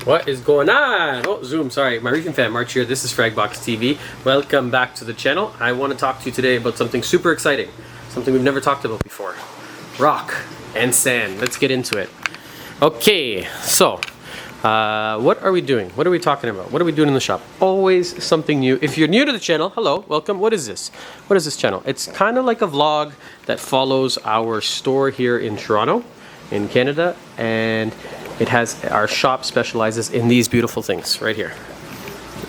What is going on? Oh, Zoom, sorry. My Reef fan March here. This is Fragbox TV. Welcome back to the channel. I want to talk to you today about something super exciting. Something we've never talked about before. Rock and sand. Let's get into it. Okay, so what are we doing? What are we talking about? What are we doing in the shop? Always something new. If you're new to the channel, hello, welcome. What is this? What is this channel? It's kind of like a vlog that follows our store here in Toronto, in Canada, and it has, our shop specializes in these beautiful things right here.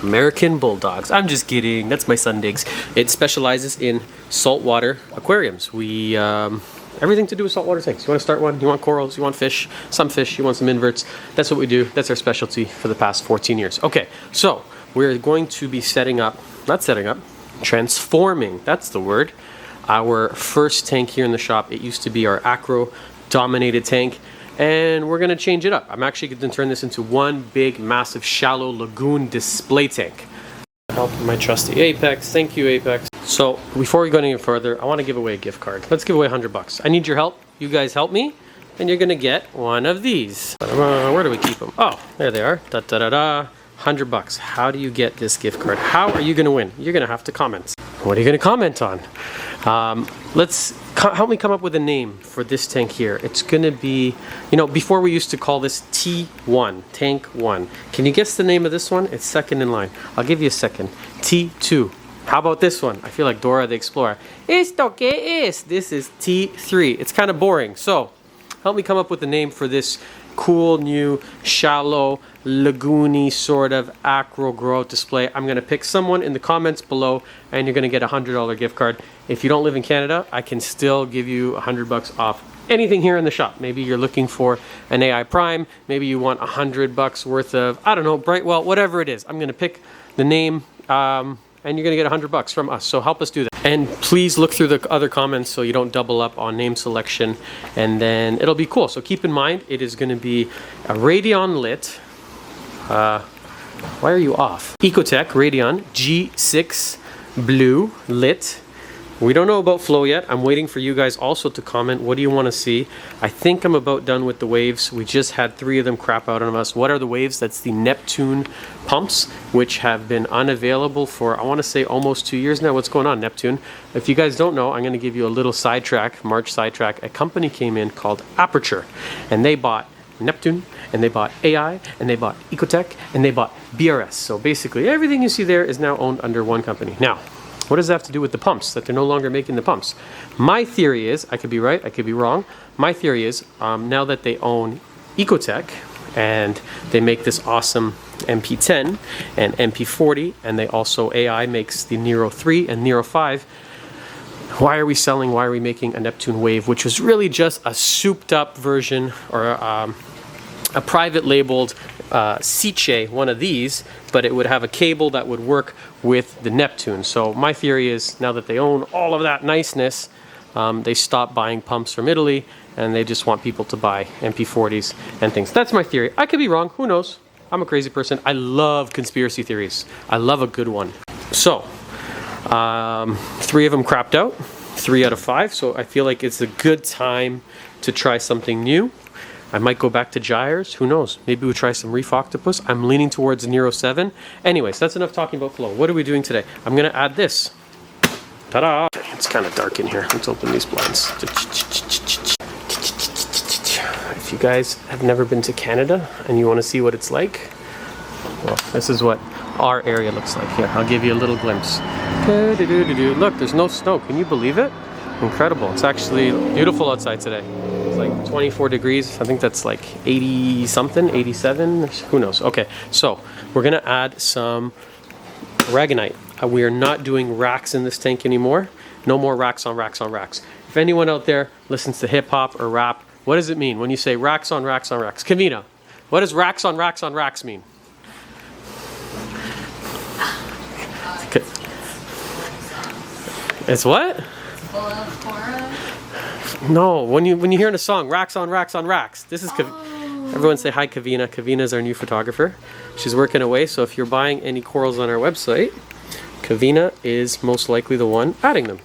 American bulldogs. I'm just kidding. That's my sun digs. It specializes in saltwater aquariums. We everything to do with saltwater tanks. You want to start one? You want corals? You want fish? Some fish. You want some inverts? That's what we do. That's our specialty for the past 14 years. Okay, so we're going to be transforming. That's the word. Our first tank here in the shop. It used to be our acro dominated tank, and we're going to change it up. I'm actually going to turn this into one big massive shallow lagoon display tank. Help my trusty Apex. Thank you, Apex. So before we go any further, I want to give away a gift card. Let's give away $100. I need your help. You guys help me, and you're going to get one of these. Where do we keep them? Oh, there they are. Da da da da. $100. How do you get this gift card? How are you going to win? You're going to have to comment. What are you going to comment on? Help me come up with a name for this tank here. It's going to be, you know, before we used to call this T1, Tank 1. Can you guess the name of this one? It's second in line. I'll give you a second. T2. How about this one? I feel like Dora the Explorer. Esto que es? This is T3. It's kind of boring. So, help me come up with a name for this cool, new, shallow, lagoony sort of acro grow display. I'm going to pick someone in the comments below, and you're going to get a $100 gift card. If you don't live in Canada, I can still give you $100 off anything here in the shop. Maybe you're looking for an AI Prime. Maybe you want $100 worth of, I don't know, Brightwell, whatever it is. I'm going to pick the name, and you're going to get $100 from us. So help us do that. And please look through the other comments so you don't double up on name selection, and then it'll be cool. So keep in mind, it is going to be a Radeon lit. Why are you off? Ecotech Radeon G6 Blue lit. We don't know about flow yet. I'm waiting for you guys also to comment. What do you want to see? I think I'm about done with the waves. We just had 3 of them crap out on us. What are the waves? That's the Neptune pumps, which have been unavailable for, I want to say, almost 2 years now. What's going on, Neptune? If you guys don't know, I'm going to give you a little sidetrack, March sidetrack. A company came in called Aperture, and they bought Neptune, and they bought AI, and they bought Ecotech, and they bought BRS. So basically, everything you see there is now owned under one company. Now, what does that have to do with the pumps, that they're no longer making the pumps? My theory is, I could be right, I could be wrong. My theory is, now that they own Ecotech, and they make this awesome MP10 and MP40, and they also, AI makes the Nero 3 and Nero 5, why are we making a Neptune Wave, which was really just a souped up version, or a private labeled Siche, one of these, but it would have a cable that would work with the Neptune. So my theory is, now that they own all of that niceness, they stopped buying pumps from Italy, and they just want people to buy MP40s and things. That's my theory. I could be wrong. Who knows? I'm a crazy person. I love conspiracy theories. I love a good one. So, 3 of them crapped out. 3 out of 5. So I feel like it's a good time to try something new. I might go back to gyres. Who knows? Maybe we'll try some Reef Octopus. I'm leaning towards Nero 7. Anyways, that's enough talking about flow. What are we doing today? I'm going to add this. Ta-da! It's kind of dark in here. Let's open these blinds. If you guys have never been to Canada and you want to see what it's like, well, this is what our area looks like. Here, I'll give you a little glimpse. Look, there's no snow. Can you believe it? Incredible. It's actually beautiful outside today. It's like 24 degrees. I think that's like 80 something, 87, who knows. Okay, so we're gonna add some aragonite. We are not doing racks in this tank anymore. No more racks on racks on racks. If anyone out there listens to hip hop or rap, what does it mean when you say racks on racks on racks? Kavina, what does racks on racks on racks mean? It's what? No, when you hear in a song, racks on racks on racks. This is everyone say hi, Kavina. Kavina is our new photographer. She's working away, so if you're buying any corals on our website, Kavina is most likely the one adding them.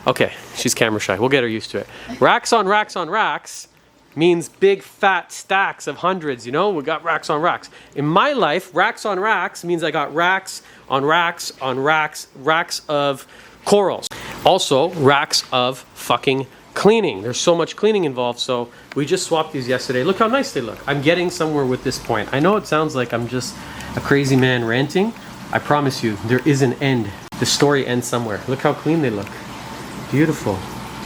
Okay, she's camera shy. We'll get her used to it. Racks on racks on racks means big fat stacks of hundreds, you know? We got racks on racks. In my life, racks on racks means I got racks on racks on racks, racks of corals. Also, racks of fucking cleaning. There's so much cleaning involved, so we just swapped these yesterday. Look how nice they look. I'm getting somewhere with this point. I know it sounds like I'm just a crazy man ranting. I promise you, there is an end. The story ends somewhere. Look how clean they look. Beautiful.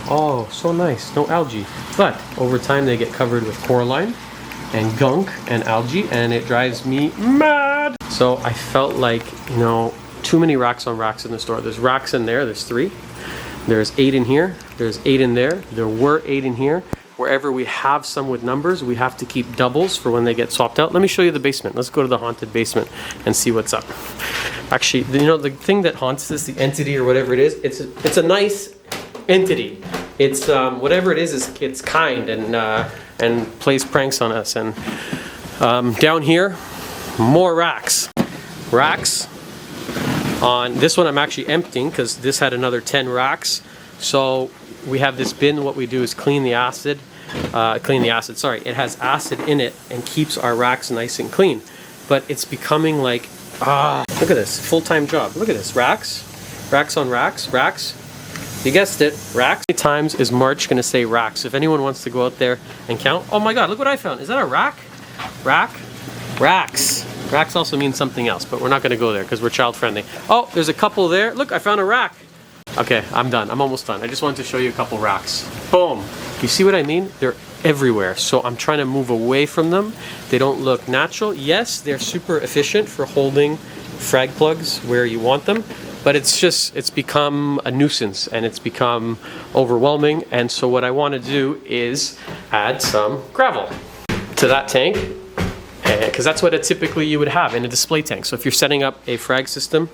Oh, so nice. No algae. But over time they get covered with coralline and gunk and algae, and it drives me mad. So I felt like, you know, too many racks on racks in the store. There's racks in there. There's 3. There's 8 in here. There's 8 in there. There were 8 in here. Wherever we have some with numbers, we have to keep doubles for when they get swapped out. Let me show you the basement. Let's go to the haunted basement and see what's up. Actually, you know, the thing that haunts this, the entity or whatever it is, it's a nice entity. It's whatever it is it's kind and plays pranks on us. And down here, more racks. Racks. On this one I'm actually emptying because this had another 10 racks. So we have this bin. What we do is clean the acid. Sorry, it has acid in it and keeps our racks nice and clean. But it's becoming like, look at this, full-time job. Look at this, racks on racks, racks. You guessed it, racks. How many times is March gonna say racks? If anyone wants to go out there and count. Oh my God, look what I found. Is that a rack? Racks. Racks also means something else, but we're not gonna go there because we're child friendly. Oh, there's a couple there. Look, I found a rack. Okay, I'm done. I'm almost done. I just wanted to show you a couple racks. Boom. You see what I mean? They're everywhere. So I'm trying to move away from them. They don't look natural. Yes, they're super efficient for holding frag plugs where you want them, but it's become a nuisance and it's become overwhelming. And so what I want to do is add some gravel to that tank, because that's what typically you would have in a display tank. So if you're setting up a frag system,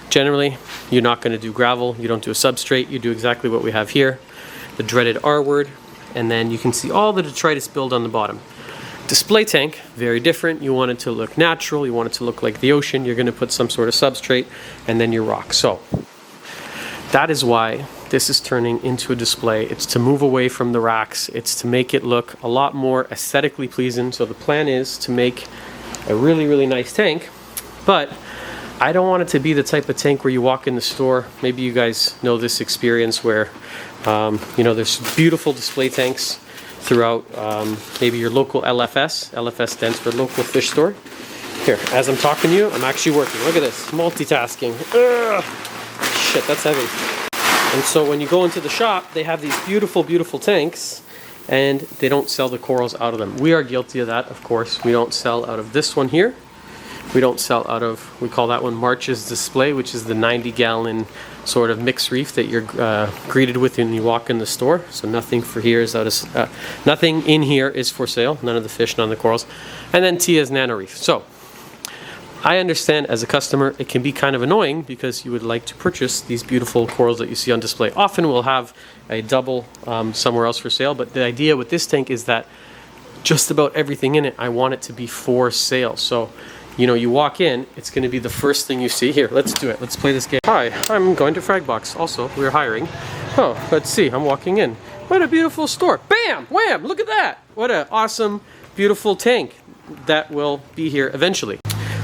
generally, you're not going to do gravel, you don't do a substrate, you do exactly what we have here, the dreaded R word, and then you can see all the detritus build on the bottom. Display tank, very different. You want it to look natural, you want it to look like the ocean, you're going to put some sort of substrate, and then your rock. So, that is why this is turning into a display. It's to move away from the racks, it's to make it look a lot more aesthetically pleasing. So the plan is to make a really, really nice tank, but I don't want it to be the type of tank where you walk in the store. Maybe you guys know this experience where, you know, there's beautiful display tanks throughout maybe your local LFS. LFS stands for local fish store. Here, as I'm talking to you, I'm actually working. Look at this, multitasking. Ugh. Shit, that's heavy. And so when you go into the shop, they have these beautiful, beautiful tanks, and they don't sell the corals out of them. We are guilty of that, of course. We don't sell out of this one here. We don't sell out of, we call that one March's Display, which is the 90-gallon sort of mixed reef that you're greeted with when you walk in the store. So nothing for here is out of, nothing in here is for sale. None of the fish, none of the corals. And then Tia's Nano Reef. So I understand as a customer it can be kind of annoying because you would like to purchase these beautiful corals that you see on display. Often we'll have a double somewhere else for sale, but the idea with this tank is that just about everything in it, I want it to be for sale. So, you know, you walk in, it's going to be the first thing you see. Here, let's do it. Let's play this game. Hi, I'm going to Fragbox. Also, we're hiring. Oh, let's see. I'm walking in. What a beautiful store. Bam! Wham! Look at that. What an awesome, beautiful tank that will be here eventually.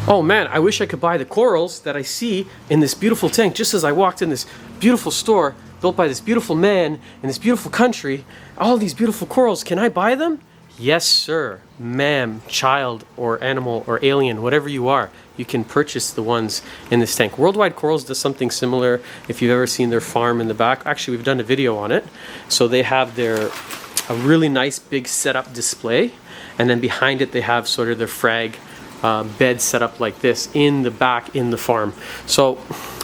Oh man, I wish I could buy the corals that I see in this beautiful tank just as I walked in this beautiful store built by this beautiful man in this beautiful country. All these beautiful corals, can I buy them? Yes, sir, ma'am, child, or animal, or alien, whatever you are, you can purchase the ones in this tank. Worldwide Corals does something similar. If you've ever seen their farm in the back, actually we've done a video on it. So they have a really nice big setup display, and then behind it they have sort of their frag bed set up like this in the back in the farm. So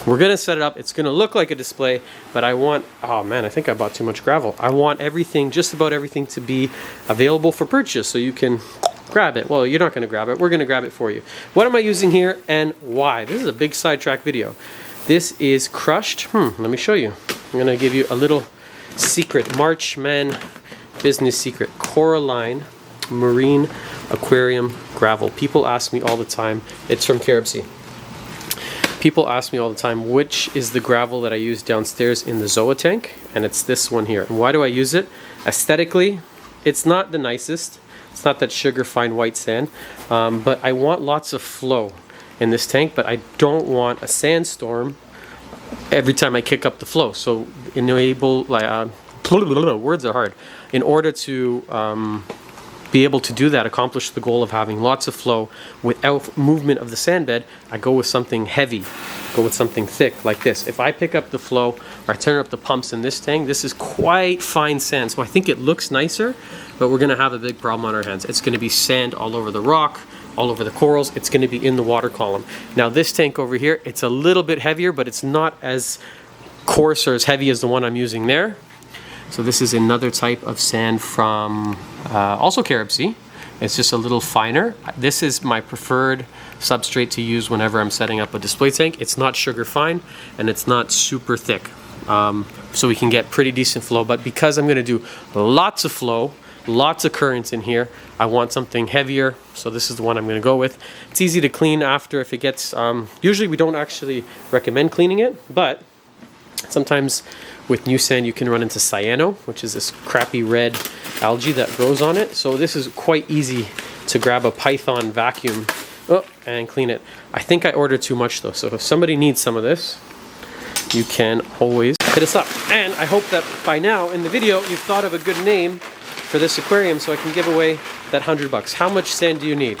we're gonna set it up. It's gonna look like a display, but I want, oh man, I think I bought too much gravel. I want everything, just about everything, to be available for purchase so you can grab it. Well, you're not gonna grab it, we're gonna grab it for you. What am I using here and why? This is a big sidetrack video. This is crushed, let me show you. I'm gonna give you a little secret, Marchman business secret. Coralline marine aquarium gravel. People ask me all the time, it's from Carib Sea. People ask me all the time, which is the gravel that I use downstairs in the Zoa tank, and it's this one here. And why do I use it? Aesthetically, it's not the nicest. It's not that sugar fine white sand, but I want lots of flow in this tank, but I don't want a sandstorm every time I kick up the flow. So enable, like, words are hard. In order to be able to do that, accomplish the goal of having lots of flow without movement of the sand bed, I go with something heavy, go with something thick like this. If I pick up the flow or I turn up the pumps in this tank, this is quite fine sand. So I think it looks nicer, but we're gonna have a big problem on our hands. It's gonna be sand all over the rock, all over the corals. It's gonna be in the water column. Now this tank over here, it's a little bit heavier, but it's not as coarse or as heavy as the one I'm using there. So this is another type of sand from also Carib Sea. It's just a little finer. This is my preferred substrate to use whenever I'm setting up a display tank. It's not sugar fine and it's not super thick. So we can get pretty decent flow, but because I'm gonna do lots of flow, lots of currents in here, I want something heavier. So this is the one I'm gonna go with. It's easy to clean after if it gets, usually we don't actually recommend cleaning it, but sometimes with new sand you can run into cyano, which is this crappy red algae that grows on it. So this is quite easy to grab a Python vacuum and clean it. I think I ordered too much though, so if somebody needs some of this, you can always hit us up. And I hope that by now in the video you've thought of a good name for this aquarium so I can give away that $100. How much sand do you need?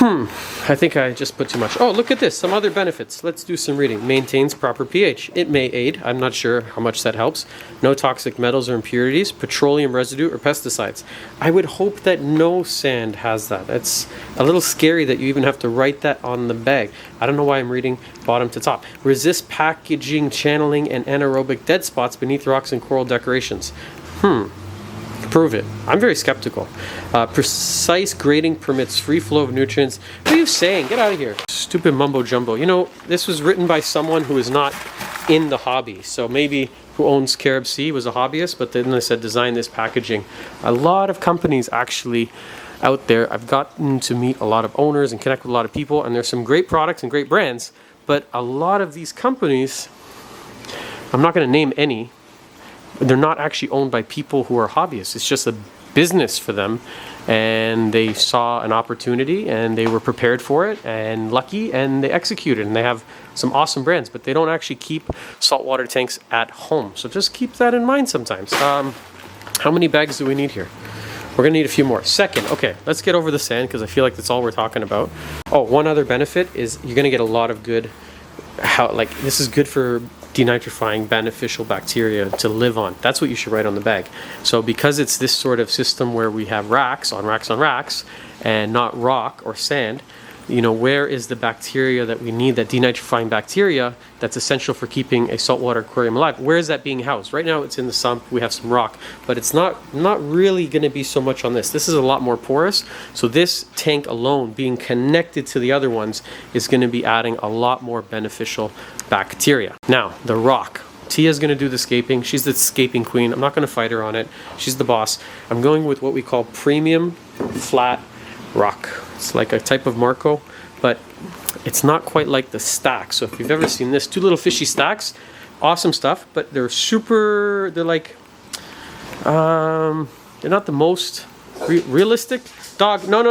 I think I just put too much. Oh, look at this, some other benefits. Let's do some reading. Maintains proper pH. It may aid, I'm not sure how much that helps. No toxic metals or impurities, petroleum residue or pesticides. I would hope that no sand has that. It's a little scary that you even have to write that on the bag. I don't know why I'm reading bottom to top. Resist packaging, channeling, and anaerobic dead spots beneath rocks and coral decorations. Prove it. I'm very skeptical. Precise grading permits free flow of nutrients. What are you saying? Get out of here. Stupid mumbo jumbo. You know, this was written by someone who is not in the hobby. So maybe who owns Carib Sea was a hobbyist, but then they said design this packaging. A lot of companies actually out there. I've gotten to meet a lot of owners and connect with a lot of people, and there's some great products and great brands, but a lot of these companies, I'm not going to name any, they're not actually owned by people who are hobbyists. It's just a business for them, and they saw an opportunity and they were prepared for it and lucky, and they executed, and they have some awesome brands, but they don't actually keep saltwater tanks at home. So just keep that in mind sometimes. How many bags do we need here? We're gonna need a few more. Second, okay, let's get over the sand because I feel like that's all we're talking about. Oh, one other benefit is you're gonna get a lot of good, this is good for denitrifying beneficial bacteria to live on. That's what you should write on the bag. So because it's this sort of system where we have racks on racks on racks and not rock or sand, you know, where is the bacteria that we need, that denitrifying bacteria that's essential for keeping a saltwater aquarium alive? Where is that being housed? Right now it's in the sump, we have some rock, but it's not really going to be so much on this. This is a lot more porous, so this tank alone being connected to the other ones is going to be adding a lot more beneficial bacteria. Now, the rock. Tia's going to do the scaping. She's the scaping queen. I'm not going to fight her on it. She's the boss. I'm going with what we call premium flat rock. It's like a type of Marco, but it's not quite like the stack. So if you've ever seen this, two little fishy stacks, awesome stuff, but they're like, they're not the most realistic. Dog, no,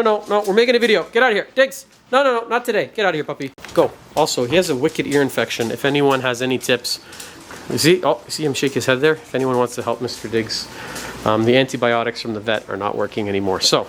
we're making a video. Get out of here. Diggs, no, not today. Get out of here, puppy. Go. Also, he has a wicked ear infection. If anyone has any tips, see him shake his head there? If anyone wants to help Mr. Diggs, the antibiotics from the vet are not working anymore. So,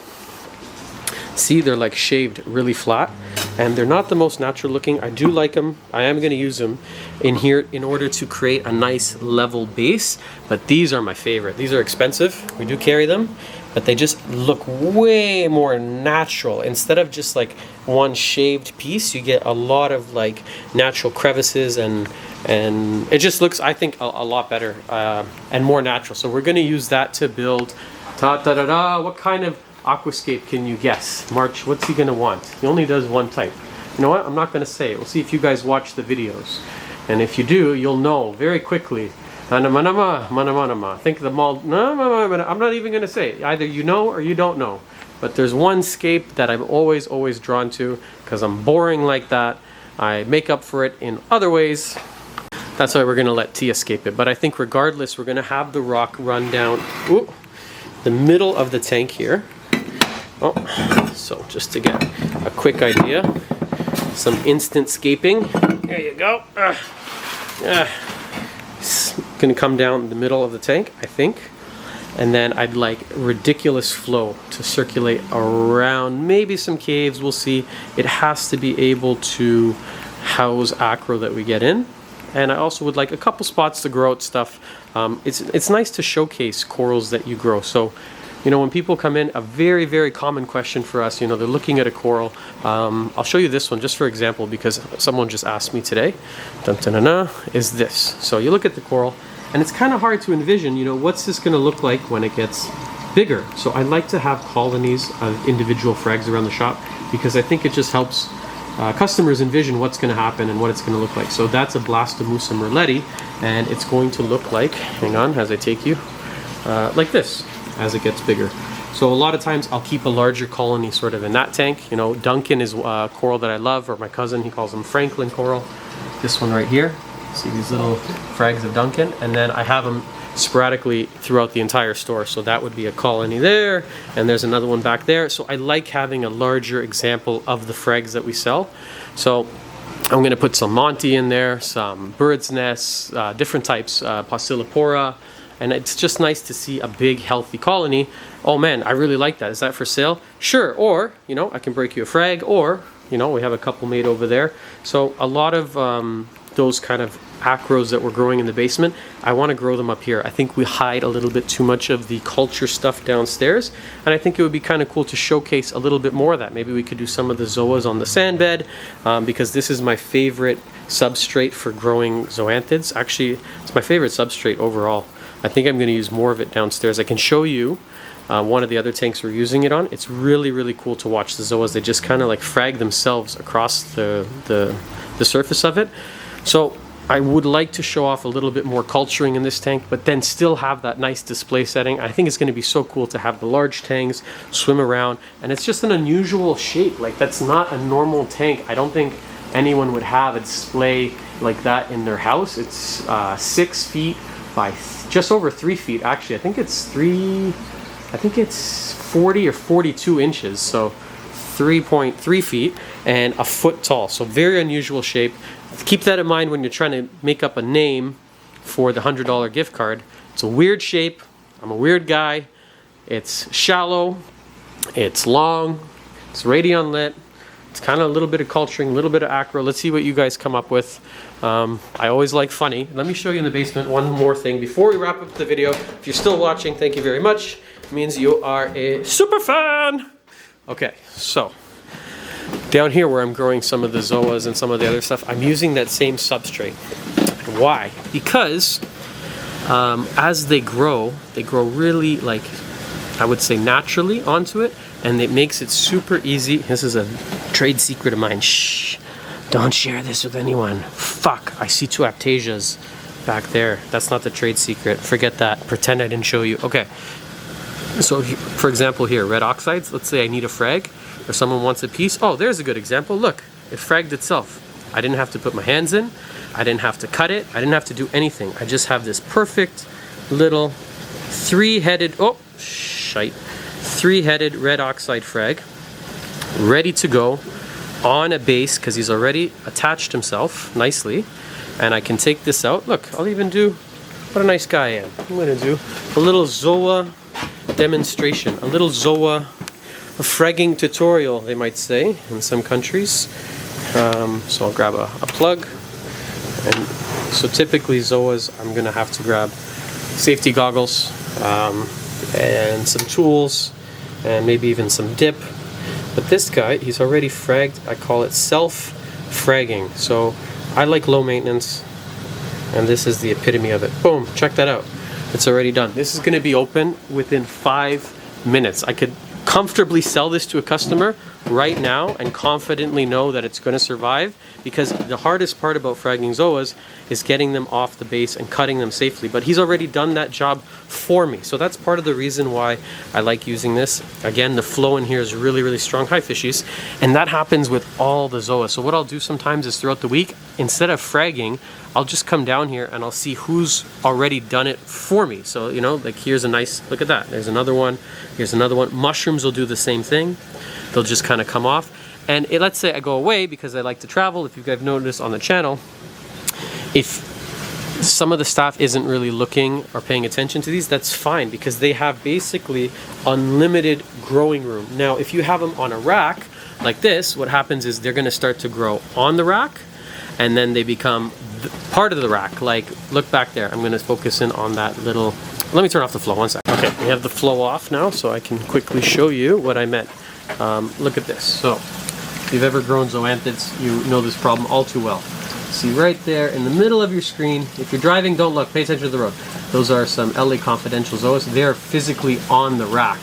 see, they're like shaved really flat, and they're not the most natural looking. I do like them. I am going to use them in here in order to create a nice level base, but these are my favorite. These are expensive. We do carry them, but they just look way more natural. Instead of just like one shaved piece, you get a lot of like natural crevices, and it just looks, I think, a lot better and more natural. So we're going to use that to build what kind of Aquascape can you guess? March, what's he gonna want? He only does one type. You know what? I'm not gonna say it. We'll see if you guys watch the videos. And if you do, you'll know very quickly. Think the mall. I'm not even gonna say it. Either you know or you don't know. But there's one scape that I'm always drawn to because I'm boring like that. I make up for it in other ways. That's why we're gonna let Tia scape it. But I think regardless, we're gonna have the rock run down. Ooh. the middle of the tank here. Oh, so just to get a quick idea, some instant scaping. There you go. It's gonna come down the middle of the tank, I think. And then I'd like ridiculous flow to circulate around maybe some caves, we'll see. It has to be able to house acro that we get in. And I also would like a couple spots to grow out stuff. It's nice to showcase corals that you grow. So, you know, when people come in, a very, very common question for us, you know, they're looking at a coral. I'll show you this one just for example, because someone just asked me today, is this. So you look at the coral, and it's kind of hard to envision, you know, what's this going to look like when it gets bigger. So I like to have colonies of individual frags around the shop, because I think it just helps customers envision what's going to happen and what it's going to look like. So that's a Blastomusa merletti, and it's going to look like, hang on as I take you, like this as it gets bigger. So a lot of times I'll keep a larger colony sort of in that tank. You know, Duncan is a coral that I love, or my cousin, he calls them Franklin coral. This one right here, see these little frags of Duncan, and then I have them sporadically throughout the entire store. So that would be a colony there, and there's another one back there. So I like having a larger example of the frags that we sell. So I'm going to put some Monty in there, some bird's nests, different types, Possilopora, and it's just nice to see a big healthy colony. Oh man, I really like that. Is that for sale? Sure. Or, you know, I can break you a frag, or, you know, we have a couple made over there. So a lot of those kind of acros that we're growing in the basement, I want to grow them up here. I think we hide a little bit too much of the culture stuff downstairs, and I think it would be kind of cool to showcase a little bit more of that. Maybe we could do some of the zoas on the sand bed, because this is my favorite substrate for growing zoanthids. Actually, it's my favorite substrate overall. I think I'm going to use more of it downstairs. I can show you one of the other tanks we're using it on. It's really, really cool to watch the zoas. They just kind of like frag themselves across the surface of it. So I would like to show off a little bit more culturing in this tank, but then still have that nice display setting. I think it's going to be so cool to have the large tanks swim around, and it's just an unusual shape. Like, that's not a normal tank. I don't think anyone would have a display like that in their house. It's 6 feet by just over 3 feet. Actually, I think it's 40 or 42 inches. So 3.3 feet and a foot tall. So very unusual shape. Keep that in mind when you're trying to make up a name for the $100 gift card. It's a weird shape. I'm a weird guy. It's shallow. It's long. It's radion lit. It's kind of a little bit of culturing, a little bit of acro. Let's see what you guys come up with. I always like funny. Let me show you in the basement one more thing before we wrap up the video. If you're still watching, thank you very much. It means you are a super fan. Okay, so down here where I'm growing some of the zoas and some of the other stuff, I'm using that same substrate. Why? Because as they grow really, like, I would say naturally onto it, and it makes it super easy. This is a trade secret of mine. Shh, don't share this with anyone. Fuck, I see 2 aptasias back there. That's not the trade secret. Forget that. Pretend I didn't show you. Okay. So, for example here, red oxides. Let's say I need a frag, or someone wants a piece. Oh, there's a good example. Look, it fragged itself. I didn't have to put my hands in. I didn't have to cut it. I didn't have to do anything. I just have this perfect little 3-headed, oh, shite, 3-headed red oxide frag, ready to go on a base, because he's already attached himself nicely. And I can take this out. Look, I'll even do, what a nice guy I am. I'm going to do a little zoa demonstration, a little zoa fragging tutorial, they might say in some countries. So I'll grab a plug, and so typically zoas, I'm gonna have to grab safety goggles and some tools and maybe even some dip. But this guy, he's already fragged. I call it self-fragging. So I like low maintenance, and this is the epitome of it. Boom, check that out. It's already done. This is going to be open within 5 minutes. I could comfortably sell this to a customer right now and confidently know that it's going to survive, because the hardest part about fragging zoas is getting them off the base and cutting them safely. But he's already done that job for me. So that's part of the reason why I like using this. Again, the flow in here is really, really strong. Hi, fishies. And that happens with all the zoas. So what I'll do sometimes is throughout the week, instead of fragging, I'll just come down here and I'll see who's already done it for me. So, you know, like here's a nice, look at that. There's another one. Here's another one. Mushrooms will do the same thing. They'll just kind of come off. And let's say I go away because I like to travel. If you guys noticed on the channel, if some of the staff isn't really looking or paying attention to these, that's fine, because they have basically unlimited growing room. Now, if you have them on a rack like this, what happens is they're going to start to grow on the rack, and then they become part of the rack. Like, look back there. I'm going to focus in on that little, let me turn off the flow, one second. Okay, we have the flow off now, so I can quickly show you what I meant. Look at this. So, if you've ever grown zoanthids, you know this problem all too well. See right there in the middle of your screen, if you're driving, don't look, pay attention to the road. Those are some LA Confidential zoas. They're physically on the rack.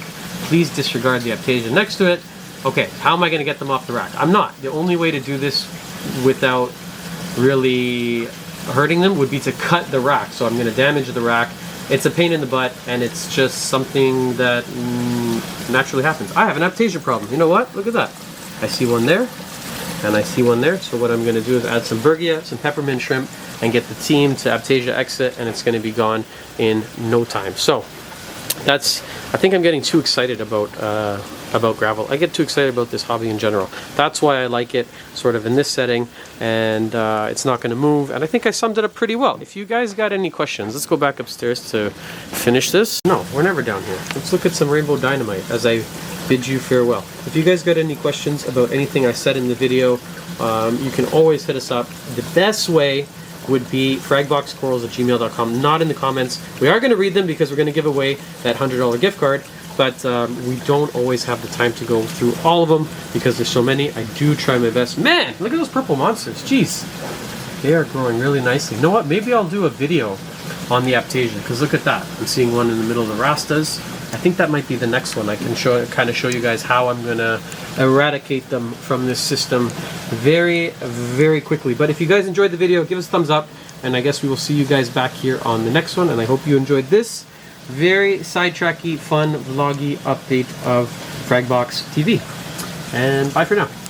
Please disregard the aptasia next to it. Okay, how am I going to get them off the rack? I'm not. The only way to do this without really hurting them would be to cut the rack. So I'm going to damage the rack. It's a pain in the butt, and it's just something that naturally happens. I have an aptasia problem. You know what? Look at that. I see one there, and I see one there. So what I'm going to do is add some Bergia, some peppermint shrimp, and get the team to aptasia exit, and it's going to be gone in no time. So that's, I think I'm getting too excited about gravel. I get too excited about this hobby in general. That's why I like it sort of in this setting, and it's not going to move. And I think I summed it up pretty well. If you guys got any questions, let's go back upstairs to finish this. No, we're never down here. Let's look at some rainbow dynamite as I bid you farewell. If you guys got any questions about anything I said in the video, you can always hit us up. The best way would be fragboxcorals@gmail.com, not in the comments. We are going to read them because we're going to give away that $100 gift card, but we don't always have the time to go through all of them because there's so many. I do try my best. Man, look at those purple monsters. Jeez, they are growing really nicely. You know what? Maybe I'll do a video on the aptasia, because look at that. I'm seeing one in the middle of the rastas. I think that might be the next one. I can kind of show you guys how I'm gonna eradicate them from this system very, very quickly. But if you guys enjoyed the video, give us a thumbs up, and I guess we will see you guys back here on the next one. And I hope you enjoyed this very sidetracky, fun, vloggy update of Fragbox TV. And bye for now.